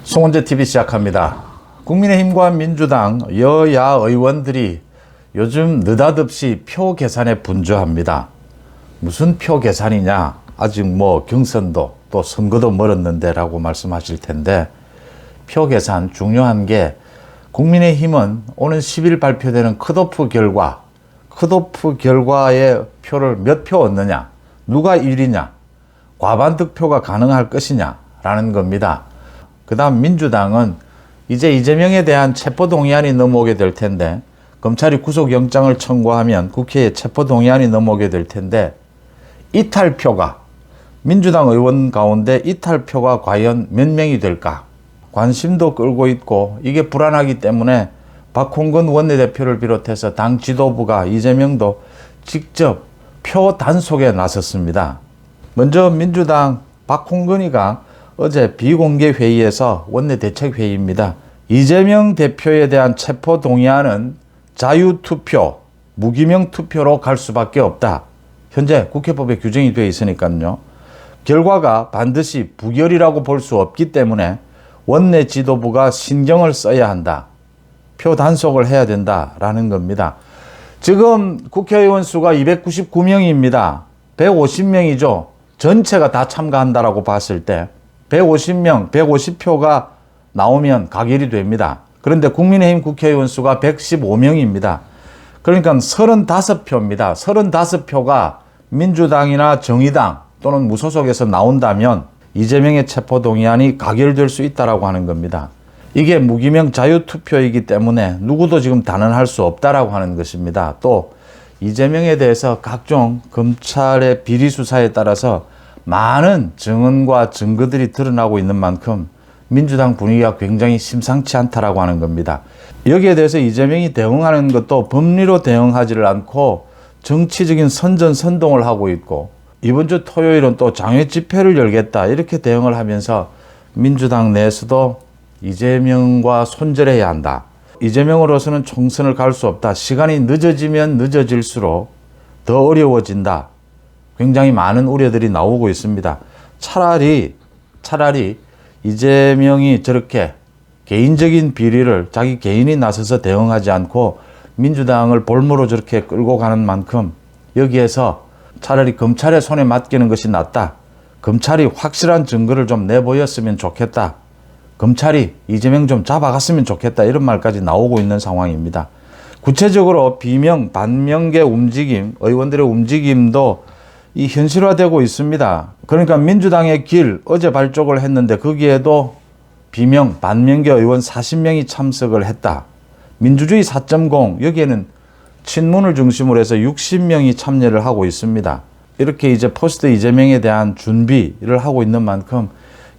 송원재 TV 시작합니다. 국민의힘과 민주당 여야 의원들이 요즘 느닷없이 표 계산에 분주합니다. 무슨 표 계산이냐? 아직 경선도 또 선거도 멀었는데 라고 말씀하실 텐데, 표 계산 중요한 게, 국민의힘은 오는 10일 발표되는 컷오프 결과의 표를 몇 표 얻느냐, 누가 1위냐, 과반 득표가 가능할 것이냐 라는 겁니다. 그 다음 민주당은 이제 이재명에 대한 체포동의안이 넘어오게 될 텐데, 검찰이 구속영장을 청구하면 국회에 체포동의안이 넘어오게 될 텐데, 이탈표가, 민주당 의원 가운데 이탈표가 과연 몇 명이 될까 관심도 끌고 있고, 이게 불안하기 때문에 박홍근 원내대표를 비롯해서 당 지도부가 이재명도 직접 표 단속에 나섰습니다. 먼저 민주당 박홍근이가 어제 비공개 회의에서 원내대책회의입니다. 이재명 대표에 대한 체포동의안은 자유투표, 무기명 투표로 갈 수밖에 없다. 현재 국회법에 규정이 되어 있으니까요. 결과가 반드시 부결이라고 볼 수 없기 때문에 원내 지도부가 신경을 써야 한다. 표 단속을 해야 된다라는 겁니다. 지금 국회의원 수가 299명입니다. 150명이죠. 전체가 다 참가한다라고 봤을 때 150명, 150표가 나오면 가결이 됩니다. 그런데 국민의힘 국회의원 수가 115명입니다. 그러니까 35표입니다. 35표가 민주당이나 정의당 또는 무소속에서 나온다면 이재명의 체포동의안이 가결될 수 있다라고 하는 겁니다. 이게 무기명 자유투표이기 때문에 누구도 지금 단언할 수 없다라고 하는 것입니다. 또 이재명에 대해서 각종 검찰의 비리 수사에 따라서 많은 증언과 증거들이 드러나고 있는 만큼 민주당 분위기가 굉장히 심상치 않다라고 하는 겁니다. 여기에 대해서 이재명이 대응하는 것도 법리로 대응하지를 않고 정치적인 선전선동을 하고 있고, 이번 주 토요일은 또 장외 집회를 열겠다 이렇게 대응을 하면서 민주당 내에서도 이재명과 손절해야 한다. 이재명으로서는 총선을 갈 수 없다. 시간이 늦어지면 늦어질수록 더 어려워진다. 굉장히 많은 우려들이 나오고 있습니다. 차라리 이재명이 저렇게 개인적인 비리를 자기 개인이 나서서 대응하지 않고 민주당을 볼모로 저렇게 끌고 가는 만큼 여기에서 차라리 검찰의 손에 맡기는 것이 낫다. 검찰이 확실한 증거를 좀 내보였으면 좋겠다. 검찰이 이재명 좀 잡아갔으면 좋겠다. 이런 말까지 나오고 있는 상황입니다. 구체적으로 비명, 반명계 움직임, 의원들의 움직임도 이 현실화되고 있습니다. 그러니까 민주당의 길 어제 발족을 했는데 거기에도 비명, 반명계 의원 40명이 참석을 했다. 민주주의 4.0 여기에는 친문을 중심으로 해서 60명이 참여를 하고 있습니다. 이렇게 이제 포스트 이재명에 대한 준비를 하고 있는 만큼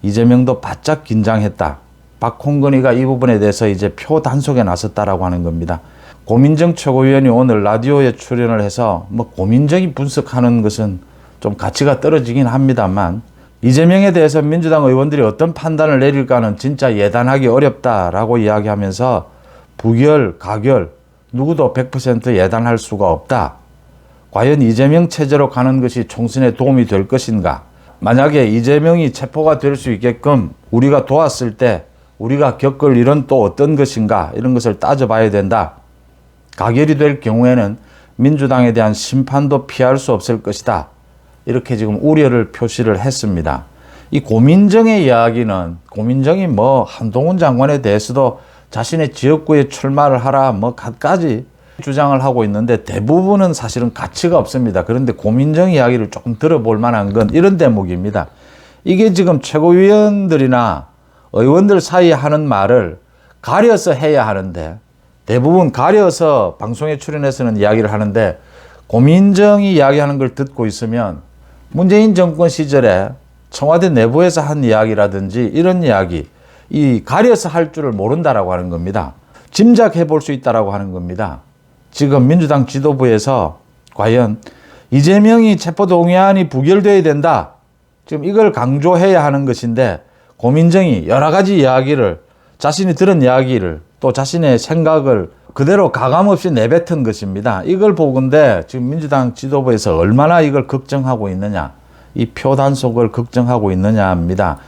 이재명도 바짝 긴장했다. 박홍근이가 이 부분에 대해서 이제 표 단속에 나섰다라고 하는 겁니다. 고민정 최고위원이 오늘 라디오에 출연을 해서 고민정이 분석하는 것은 좀 가치가 떨어지긴 합니다만, 이재명에 대해서 민주당 의원들이 어떤 판단을 내릴까는 진짜 예단하기 어렵다라고 이야기하면서 부결, 가결 누구도 100% 예단할 수가 없다. 과연 이재명 체제로 가는 것이 총선에 도움이 될 것인가? 만약에 이재명이 체포가 될 수 있게끔 우리가 도왔을 때 우리가 겪을 일은 또 어떤 것인가? 이런 것을 따져봐야 된다. 가결이 될 경우에는 민주당에 대한 심판도 피할 수 없을 것이다. 이렇게 지금 우려를 표시를 했습니다. 이 고민정의 이야기는, 고민정이 한동훈 장관에 대해서도 자신의 지역구에 출마를 하라 갖가지 주장을 하고 있는데 대부분은 사실은 가치가 없습니다. 그런데 고민정 이야기를 조금 들어볼 만한 건 이런 대목입니다. 이게 지금 최고위원들이나 의원들 사이에 하는 말을 가려서 해야 하는데, 대부분 가려서 방송에 출연해서는 이야기를 하는데, 고민정이 이야기하는 걸 듣고 있으면 문재인 정권 시절에 청와대 내부에서 한 이야기라든지 이런 이야기, 이 가려서 할 줄을 모른다라고 하는 겁니다. 짐작해 볼 수 있다라고 하는 겁니다. 지금 민주당 지도부에서 과연 이재명이 체포동의안이 부결돼야 된다. 지금 이걸 강조해야 하는 것인데, 고민정이 여러 가지 이야기를, 자신이 들은 이야기를 또 자신의 생각을 그대로 가감없이 내뱉은 것입니다. 이걸 보건대 지금 민주당 지도부에서 얼마나 이걸 걱정하고 있느냐, 이 표 단속을 걱정하고 있느냐 합니다.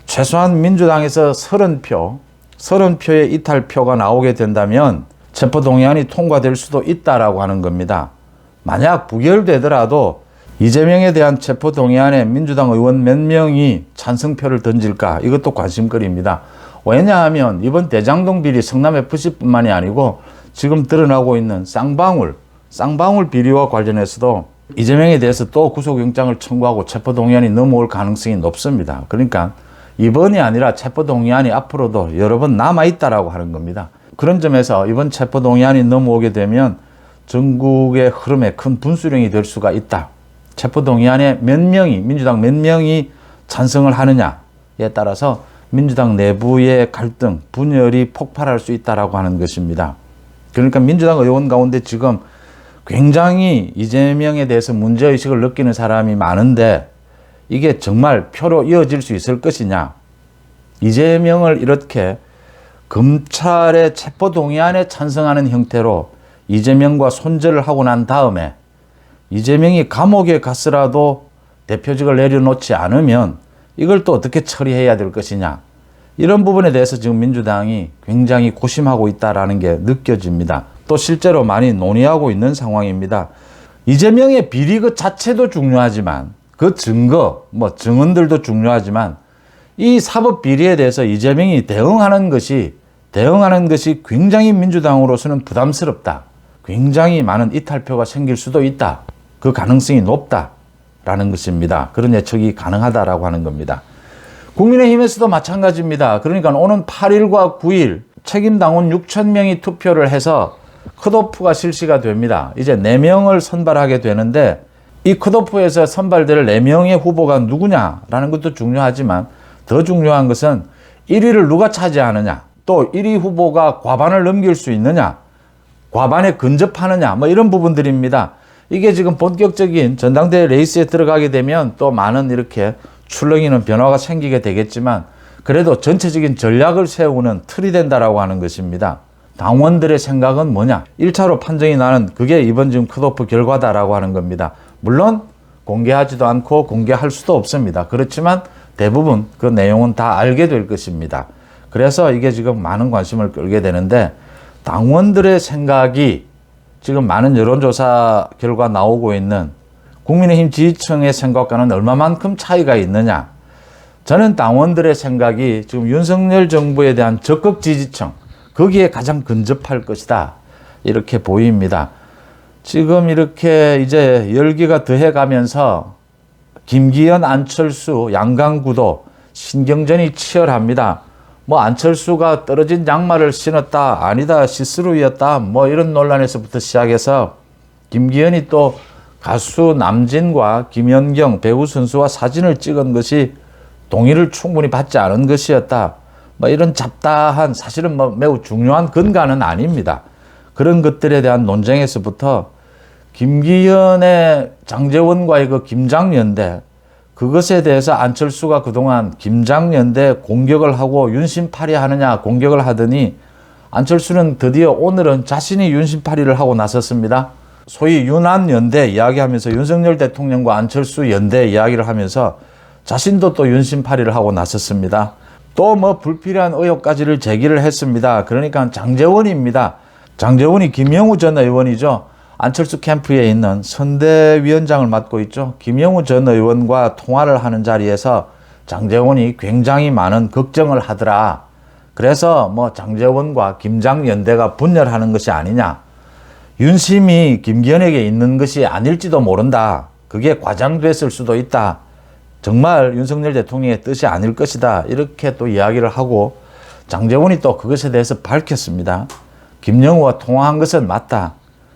최소한 민주당에서 30표의 이탈표가 나오게 된다면 체포동의안이 통과될 수도 있다라고 하는 겁니다. 만약 부결되더라도 이재명에 대한 체포동의안에 민주당 의원 몇 명이 찬성표를 던질까? 이것도 관심거리입니다. 왜냐하면 이번 대장동 비리 성남FC뿐만이 아니고 지금 드러나고 있는 쌍방울 비리와 관련해서도 이재명에 대해서 또 구속영장을 청구하고 체포동의안이 넘어올 가능성이 높습니다. 그러니까 이번이 아니라 체포동의안이 앞으로도 여러 번 남아있다라고 하는 겁니다. 그런 점에서 이번 체포동의안이 넘어오게 되면 전국의 흐름에 큰 분수령이 될 수가 있다. 체포동의안에 민주당 몇 명이 찬성을 하느냐에 따라서 민주당 내부의 갈등, 분열이 폭발할 수 있다라고 하는 것입니다. 그러니까 민주당 의원 가운데 지금 굉장히 이재명에 대해서 문제의식을 느끼는 사람이 많은데 이게 정말 표로 이어질 수 있을 것이냐. 이재명을 이렇게 검찰의 체포동의안에 찬성하는 형태로 이재명과 손절을 하고 난 다음에 이재명이 감옥에 갔으라도 대표직을 내려놓지 않으면 이걸 또 어떻게 처리해야 될 것이냐. 이런 부분에 대해서 지금 민주당이 굉장히 고심하고 있다는 게 느껴집니다. 또 실제로 많이 논의하고 있는 상황입니다. 이재명의 비리 그 자체도 중요하지만 그 증거, 증언들도 중요하지만 이 사법 비리에 대해서 이재명이 대응하는 것이 굉장히 민주당으로서는 부담스럽다. 굉장히 많은 이탈표가 생길 수도 있다. 그 가능성이 높다라는 것입니다. 그런 예측이 가능하다라고 하는 겁니다. 국민의힘에서도 마찬가지입니다. 그러니까 오는 8일과 9일 책임당원 6,000명이 투표를 해서 컷오프가 실시가 됩니다. 이제 4명을 선발하게 되는데 이 컷오프에서 선발될 4명의 후보가 누구냐라는 것도 중요하지만 더 중요한 것은 1위를 누가 차지하느냐, 또 1위 후보가 과반을 넘길 수 있느냐, 과반에 근접하느냐, 이런 부분들입니다. 이게 지금 본격적인 전당대회 레이스에 들어가게 되면 또 많은 이렇게 출렁이는 변화가 생기게 되겠지만 그래도 전체적인 전략을 세우는 틀이 된다라고 하는 것입니다. 당원들의 생각은 뭐냐? 1차로 판정이 나는 그게 이번 지금 컷오프 결과다라고 하는 겁니다. 물론 공개하지도 않고 공개할 수도 없습니다. 그렇지만 대부분 그 내용은 다 알게 될 것입니다. 그래서 이게 지금 많은 관심을 끌게 되는데 당원들의 생각이 지금 많은 여론조사 결과 나오고 있는 국민의힘 지지층의 생각과는 얼마만큼 차이가 있느냐. 저는 당원들의 생각이 지금 윤석열 정부에 대한 적극 지지층, 거기에 가장 근접할 것이다. 이렇게 보입니다. 지금 이렇게 이제 열기가 더해 가면서 김기현, 안철수, 양강구도 신경전이 치열합니다. 안철수가 떨어진 양말을 신었다, 아니다, 시스루였다, 이런 논란에서부터 시작해서 김기현이 또 가수 남진과 김연경 배우 선수와 사진을 찍은 것이 동의를 충분히 받지 않은 것이었다. 이런 잡다한 사실은 매우 중요한 근거는 아닙니다. 그런 것들에 대한 논쟁에서부터 김기현의 장제원과의 그 김장연대, 그것에 대해서 안철수가 그동안 김장연대 공격을 하고 윤심팔이 하느냐 공격을 하더니 안철수는 드디어 오늘은 자신이 윤심팔이를 하고 나섰습니다. 소위 윤안연대 이야기하면서 윤석열 대통령과 안철수 연대 이야기를 하면서 자신도 또 윤심팔이를 하고 나섰습니다. 또 불필요한 의혹까지를 제기를 했습니다. 그러니까 장제원입니다. 장제원이 김영우 전 의원이죠. 안철수 캠프에 있는 선대위원장을 맡고 있죠. 김영우 전 의원과 통화를 하는 자리에서 장제원이 굉장히 많은 걱정을 하더라. 그래서 장제원과 김장연대가 분열하는 것이 아니냐. 윤심이 김기현에게 있는 것이 아닐지도 모른다. 그게 과장됐을 수도 있다. 정말 윤석열 대통령의 뜻이 아닐 것이다. 이렇게 또 이야기를 하고 장제원이 또 그것에 대해서 밝혔습니다. 김영우와 통화한 것은 맞다.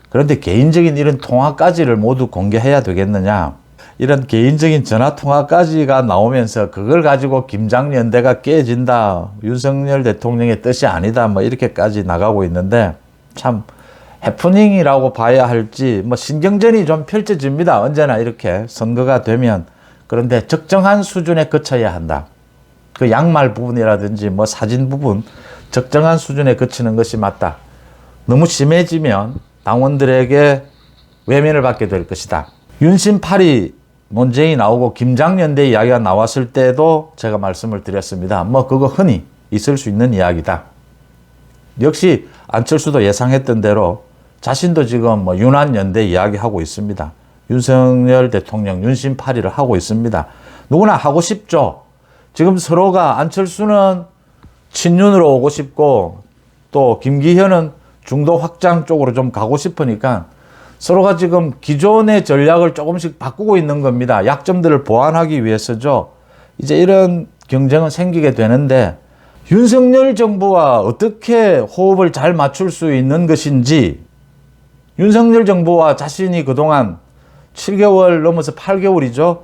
그런데 개인적인 이런 통화까지를 모두 공개해야 되겠느냐. 이런 개인적인 전화 통화까지가 나오면서 그걸 가지고 김장연대가 깨진다. 윤석열 대통령의 뜻이 아니다. 이렇게까지 나가고 있는데 참 해프닝이라고 봐야 할지 신경전이 좀 펼쳐집니다. 언제나 이렇게 선거가 되면. 그런데 적정한 수준에 그쳐야 한다. 그 양말 부분이라든지 사진 부분 적정한 수준에 그치는 것이 맞다. 너무 심해지면 당원들에게 외면을 받게 될 것이다. 윤심팔이 논쟁이 나오고 김장연대 이야기가 나왔을 때도 제가 말씀을 드렸습니다. 뭐 그거 흔히 있을 수 있는 이야기다. 역시 안철수도 예상했던 대로 자신도 지금 뭐 윤한연대 이야기하고 있습니다. 윤석열 대통령 윤심파리를 하고 있습니다. 누구나 하고 싶죠. 지금 서로가 안철수는 친윤으로 오고 싶고 또 김기현은 중도 확장 쪽으로 좀 가고 싶으니까 서로가 지금 기존의 전략을 조금씩 바꾸고 있는 겁니다. 약점들을 보완하기 위해서죠. 이제 이런 경쟁은 생기게 되는데 윤석열 정부와 어떻게 호흡을 잘 맞출 수 있는 것인지, 윤석열 정부와 자신이 그동안 7개월 넘어서 8개월이죠.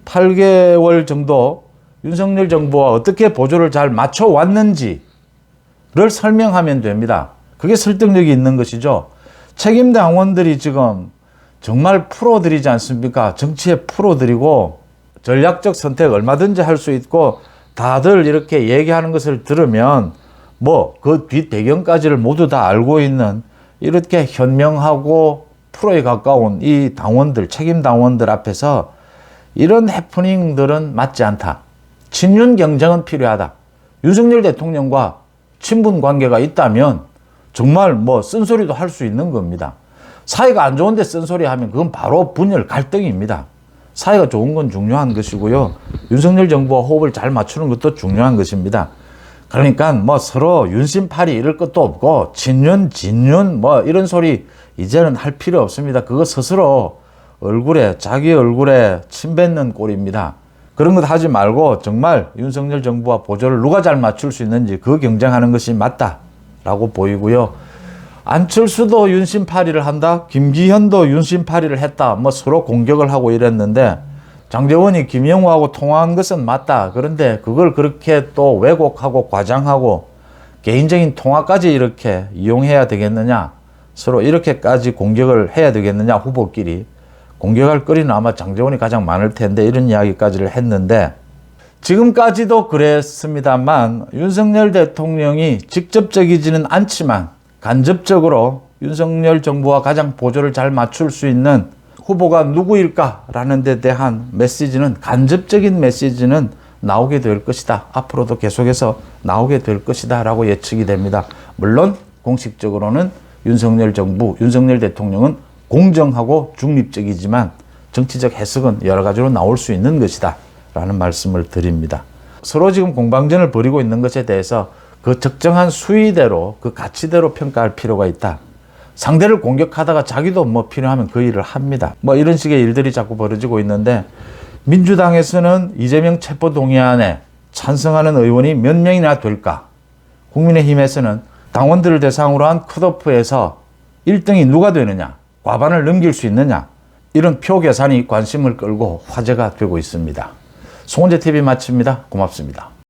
8개월 정도 윤석열 정부와 어떻게 보조를 잘 맞춰왔는지를 설명하면 됩니다. 그게 설득력이 있는 것이죠. 책임 당원들이 지금 정말 프로들이지 않습니까? 정치의 프로들이고 전략적 선택 얼마든지 할 수 있고 다들 이렇게 얘기하는 것을 들으면 뭐 그 뒷 배경까지를 모두 다 알고 있는 이렇게 현명하고 프로에 가까운 이 당원들, 책임 당원들 앞에서 이런 해프닝들은 맞지 않다. 친윤 경쟁은 필요하다. 윤석열 대통령과 친분 관계가 있다면 정말 뭐 쓴소리도 할 수 있는 겁니다. 사이가 안 좋은데 쓴소리 하면 그건 바로 분열 갈등입니다. 사이가 좋은 건 중요한 것이고요. 윤석열 정부와 호흡을 잘 맞추는 것도 중요한 것입니다. 그러니까 뭐 서로 윤심팔이 이럴 것도 없고 친윤, 진윤 뭐 이런 소리 이제는 할 필요 없습니다. 그거 스스로 자기 얼굴에 침 뱉는 꼴입니다. 그런 것 하지 말고 정말 윤석열 정부와 보조를 누가 잘 맞출 수 있는지 그 경쟁하는 것이 맞다라고 보이고요. 안철수도 윤심팔이를 한다. 김기현도 윤심팔이를 했다. 뭐 서로 공격을 하고 이랬는데 장제원이 김영우하고 통화한 것은 맞다. 그런데 그걸 그렇게 또 왜곡하고 과장하고 개인적인 통화까지 이렇게 이용해야 되겠느냐. 서로 이렇게까지 공격을 해야 되겠느냐. 후보끼리. 공격할 거리는 아마 장제원이 가장 많을 텐데 이런 이야기까지를 했는데 지금까지도 그랬습니다만 윤석열 대통령이 직접적이지는 않지만 간접적으로 윤석열 정부와 가장 보조를 잘 맞출 수 있는 후보가 누구일까라는 데 대한 메시지는 간접적인 메시지는 나오게 될 것이다. 앞으로도 계속해서 나오게 될 것이다 라고 예측이 됩니다. 물론 공식적으로는 윤석열 정부, 윤석열 대통령은 공정하고 중립적이지만 정치적 해석은 여러 가지로 나올 수 있는 것이다 라는 말씀을 드립니다. 서로 지금 공방전을 벌이고 있는 것에 대해서 그 적정한 수위대로 그 가치대로 평가할 필요가 있다. 상대를 공격하다가 자기도 뭐 필요하면 그 일을 합니다. 뭐 이런 식의 일들이 자꾸 벌어지고 있는데 민주당에서는 이재명 체포동의안에 찬성하는 의원이 몇 명이나 될까? 국민의힘에서는 당원들을 대상으로 한 컷오프에서 1등이 누가 되느냐? 과반을 넘길 수 있느냐? 이런 표 계산이 관심을 끌고 화제가 되고 있습니다. 송은재 TV 마칩니다. 고맙습니다.